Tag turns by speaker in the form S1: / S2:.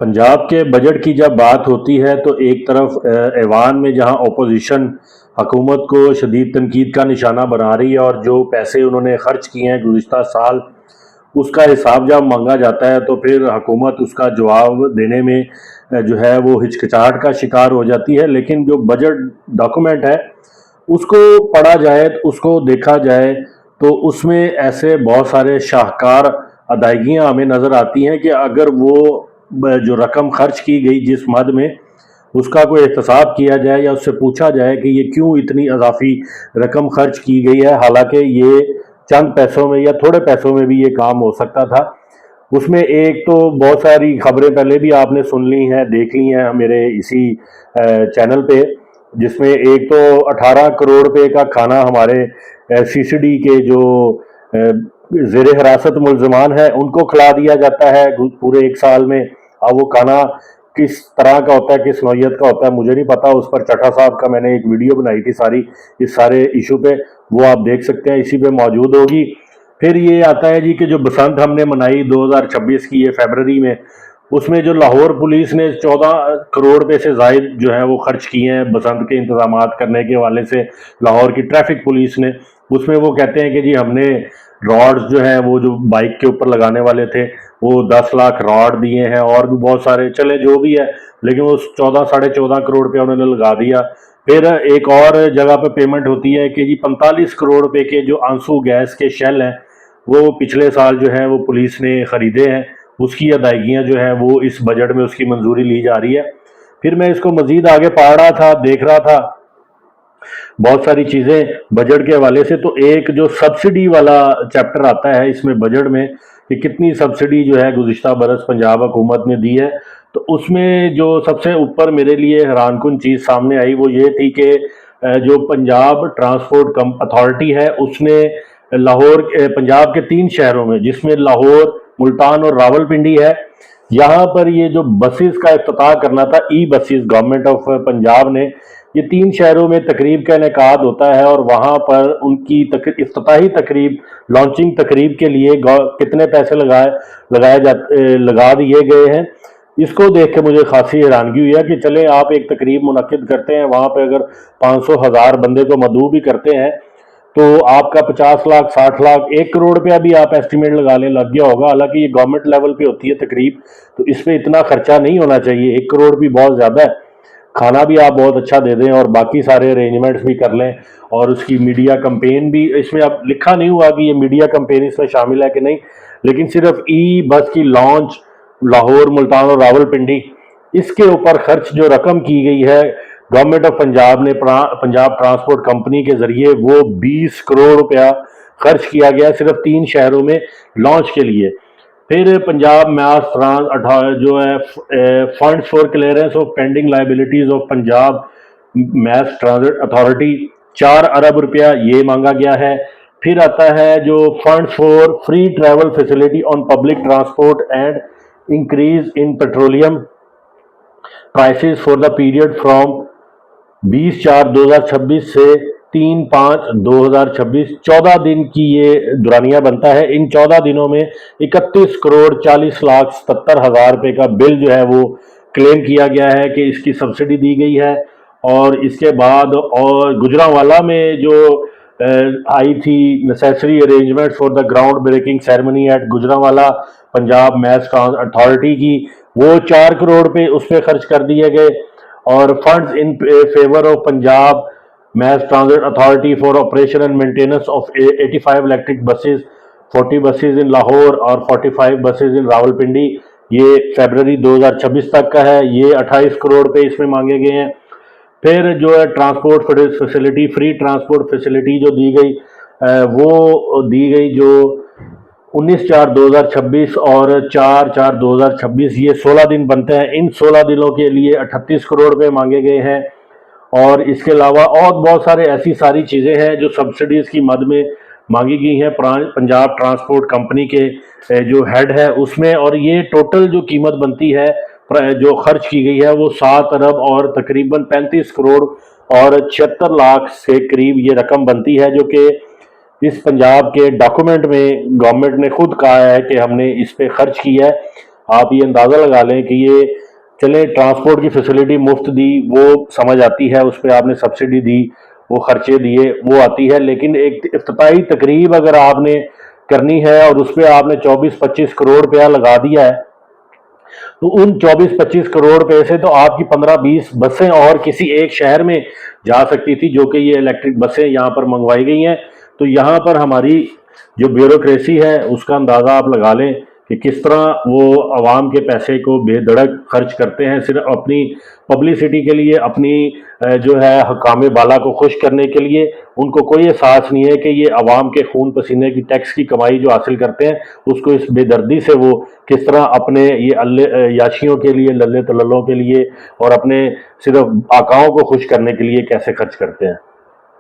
S1: پنجاب کے بجٹ کی جب بات ہوتی ہے تو ایک طرف ایوان میں جہاں اپوزیشن حکومت کو شدید تنقید کا نشانہ بنا رہی ہے اور جو پیسے انہوں نے خرچ کیے ہیں گزشتہ سال اس کا حساب جب مانگا جاتا ہے تو پھر حکومت اس کا جواب دینے میں جو ہے وہ ہچکچاہٹ کا شکار ہو جاتی ہے۔ لیکن جو بجٹ ڈاکومنٹ ہے اس کو پڑھا جائے، اس کو دیکھا جائے تو اس میں ایسے بہت سارے شاہکار ادائیگیاں ہمیں نظر آتی ہیں کہ اگر وہ جو رقم خرچ کی گئی جس مد میں اس کا کوئی احتساب کیا جائے یا اس سے پوچھا جائے کہ یہ کیوں اتنی اضافی رقم خرچ کی گئی ہے، حالانکہ یہ چند پیسوں میں یا تھوڑے پیسوں میں بھی یہ کام ہو سکتا تھا۔ اس میں ایک تو بہت ساری خبریں پہلے بھی آپ نے سن لی ہیں، دیکھ لی ہیں میرے اسی چینل پہ، جس میں ایک تو 18 کروڑ روپے کا کھانا ہمارے سی سی ڈی کے جو زیر حراست ملزمان ہیں ان کو کھلا دیا جاتا ہے پورے ایک سال میں۔ اب وہ کھانا کس طرح کا ہوتا ہے، کس نوعیت کا ہوتا ہے مجھے نہیں پتا، اس پر چٹھا صاحب کا میں نے ایک ویڈیو بنائی تھی ساری اس سارے ایشو پہ، وہ آپ دیکھ سکتے ہیں، اسی پہ موجود ہوگی۔ پھر یہ آتا ہے جی کہ جو بسنت ہم نے منائی 2026 کی، یہ فیبرری میں، اس میں جو لاہور پولیس نے 14 کروڑ روپے سے زائد جو ہے وہ خرچ کیے ہیں بسنت کے انتظامات کرنے کے حوالے سے، لاہور کی ٹریفک پولیس نے۔ اس میں وہ کہتے ہیں کہ جی ہم نے راڈز جو ہیں وہ جو بائک کے اوپر لگانے والے تھے وہ 10 لاکھ راڈ دیے ہیں، اور بھی بہت سارے، چلے جو بھی ہے، لیکن وہ 14 ساڑھے 14 کروڑ روپے انہوں نے لگا دیا۔ پھر ایک اور جگہ پہ پیمنٹ ہوتی ہے کہ جی 45 کروڑ روپے کے جو آنسو گیس کے شیل ہیں وہ پچھلے سال جو ہیں وہ پولیس نے خریدے ہیں، اس کی ادائیگیاں جو ہیں وہ اس بجٹ میں اس کی منظوری لی جا رہی ہے۔ پھر میں اس کو مزید آگے پڑھ رہا تھا، دیکھ رہا تھا بہت ساری چیزیں بجٹ کے حوالے سے، تو ایک جو سبسڈی والا چیپٹر آتا ہے اس میں بجٹ میں کہ کتنی سبسڈی جو ہے گزشتہ برس پنجاب حکومت نے دی ہے، تو اس میں جو سب سے اوپر میرے لیے حیران کن چیز سامنے آئی وہ یہ تھی کہ جو پنجاب ٹرانسپورٹ اتھارٹی ہے اس نے لاہور پنجاب کے 3 شہروں میں، جس میں لاہور، ملتان اور راول پنڈی ہے، یہاں پر یہ جو بسز کا افتتاح کرنا تھا، ای بسز، گورنمنٹ آف پنجاب نے یہ 3 شہروں میں تقریب کا انعقاد ہوتا ہے، اور وہاں پر ان کی افتتاحی تقریب، لانچنگ تقریب کے لیے کتنے پیسے لگا دیے گئے ہیں۔ اس کو دیکھ کے مجھے خاصی حیرانگی ہوئی ہے کہ چلیں آپ ایک تقریب منعقد کرتے ہیں، وہاں پہ اگر 500 ہزار بندے کو مدعو بھی کرتے ہیں تو آپ کا 50 لاکھ، 60 لاکھ، 1 کروڑ روپیہ بھی آپ ایسٹیمیٹ لگا لیں لگ گیا ہوگا، حالانکہ یہ گورنمنٹ لیول پہ ہوتی ہے تقریب، تو اس پہ اتنا خرچہ نہیں ہونا چاہیے، 1 کروڑ بھی بہت زیادہ ہے۔ کھانا بھی آپ بہت اچھا دے دیں اور باقی سارے ارینجمنٹس بھی کر لیں، اور اس کی میڈیا کمپین بھی، اس میں اب لکھا نہیں ہوا کہ یہ میڈیا کمپین اس میں شامل ہے کہ نہیں، لیکن صرف ای بس کی لانچ لاہور، ملتان اور راول پنڈی، اس کے اوپر خرچ جو رقم کی گئی ہے گورنمنٹ آف پنجاب نے پنجاب ٹرانسپورٹ کمپنی کے ذریعے، وہ 20 کروڑ روپیہ خرچ کیا گیا صرف 3 شہروں میں لانچ کے لیے۔ پھر پنجاب میس جو ہے funds for clearance of pending liabilities of Punjab mass transit authority, 4 ارب روپیہ یہ مانگا گیا ہے۔ پھر آتا ہے جو funds for free travel facility on public transport and increase in petroleum prices for the period from 20/4/2026 سے 3/5/2026، 14 دن کی یہ دورانیہ بنتا ہے۔ ان 14 دنوں میں 31 کروڑ 40 لاکھ 77 ہزار روپے کا بل جو ہے وہ کلیم کیا گیا ہے کہ اس کی سبسڈی دی گئی ہے۔ اور اس کے بعد اور گجرانوالہ میں جو آئی تھی necessary arrangement for the ground breaking ceremony at Gujranwala Punjab mass trans authority کی، وہ 4 کروڑ روپے اس پہ خرچ کر دیے گئے۔ اور funds in favour of Punjab mass transit authority for operation and maintenance of 85 electric buses, 40 buses in Lahore اور 45 بسز ان راول پنڈی، یہ فیبرری 2026 تک کا ہے، یہ 28 کروڑ روپے اس میں مانگے گئے ہیں۔ پھر جو ہے transport facility, free transport facility جو دی گئی، وہ دی گئی جو 19/4/2026 اور 4/4/2026، یہ 16 دن بنتے ہیں، ان 16 دنوں کے لیے 38 کروڑ روپے مانگے گئے ہیں۔ اور اس کے علاوہ اور بہت سارے ایسی ساری چیزیں ہیں جو سبسڈیز کی مد میں مانگی گئی ہیں پنجاب ٹرانسپورٹ کمپنی کے جو ہیڈ ہے اس میں، اور یہ ٹوٹل جو قیمت بنتی ہے جو خرچ کی گئی ہے وہ 7 ارب اور تقریباً 35 کروڑ اور 76 لاکھ سے قریب یہ رقم بنتی ہے، جو کہ اس پنجاب کے ڈاکومنٹ میں گورنمنٹ نے خود کہا ہے کہ ہم نے اس پہ خرچ کیا ہے۔ آپ یہ اندازہ لگا لیں کہ یہ چلیں ٹرانسپورٹ کی فیسلٹی مفت دی وہ سمجھ آتی ہے، اس پہ آپ نے سبسڈی دی، وہ خرچے دیے وہ آتی ہے، لیکن ایک افتتاحی تقریب اگر آپ نے کرنی ہے اور اس پہ آپ نے 24-25 کروڑ روپیہ لگا دیا ہے، تو ان 24-25 کروڑ روپے سے تو آپ کی 15-20 بسیں اور کسی ایک شہر میں جا سکتی تھی، جو کہ یہ الیکٹرک بسیں یہاں پر منگوائی گئی ہیں۔ تو یہاں پر ہماری جو بیوروکریسی ہے اس کا اندازہ آپ لگا لیں کہ کس طرح وہ عوام کے پیسے کو بے دھڑک خرچ کرتے ہیں، صرف اپنی پبلسٹی کے لیے، اپنی جو ہے حکام بالا کو خوش کرنے کے لیے۔ ان کو کوئی احساس نہیں ہے کہ یہ عوام کے خون پسینے کی ٹیکس کی کمائی جو حاصل کرتے ہیں اس کو اس بے دردی سے وہ کس طرح اپنے یہ یاشیوں کے لیے، للے تللوں کے لیے اور اپنے صرف آقاؤں کو خوش کرنے کے لیے کیسے خرچ کرتے ہیں۔